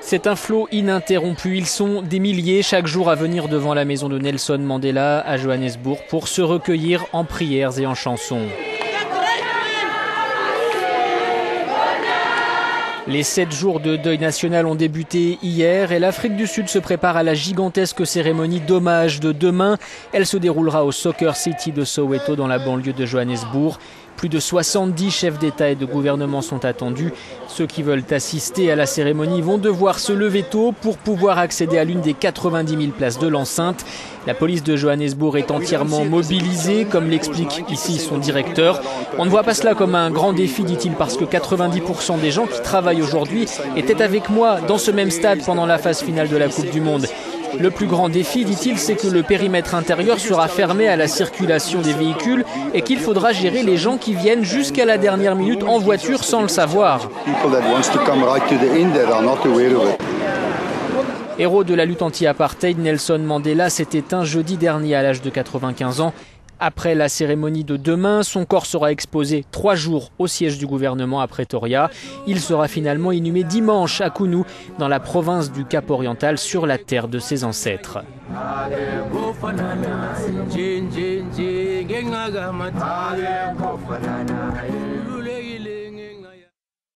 C'est un flot ininterrompu. Ils sont des milliers chaque jour à venir devant la maison de Nelson Mandela à Johannesburg pour se recueillir en prières et en chansons. Les 7 jours de deuil national ont débuté hier et l'Afrique du Sud se prépare à la gigantesque cérémonie d'hommage de demain. Elle se déroulera au Soccer City de Soweto dans la banlieue de Johannesburg. Plus de 70 chefs d'État et de gouvernement sont attendus. Ceux qui veulent assister à la cérémonie vont devoir se lever tôt pour pouvoir accéder à l'une des 90 000 places de l'enceinte. La police de Johannesburg est entièrement mobilisée, comme l'explique ici son directeur. On ne voit pas cela comme un grand défi, dit-il, parce que 90% des gens qui travaillent aujourd'hui étaient avec moi dans ce même stade pendant la phase finale de la Coupe du Monde. Le plus grand défi, dit-il, c'est que le périmètre intérieur sera fermé à la circulation des véhicules et qu'il faudra gérer les gens qui viennent jusqu'à la dernière minute en voiture sans le savoir. Héros de la lutte anti-apartheid, Nelson Mandela s'est éteint jeudi dernier à l'âge de 95 ans. Après la cérémonie de demain, son corps sera exposé 3 jours au siège du gouvernement à Pretoria. Il sera finalement inhumé dimanche à Kounou, dans la province du Cap-Oriental, sur la terre de ses ancêtres.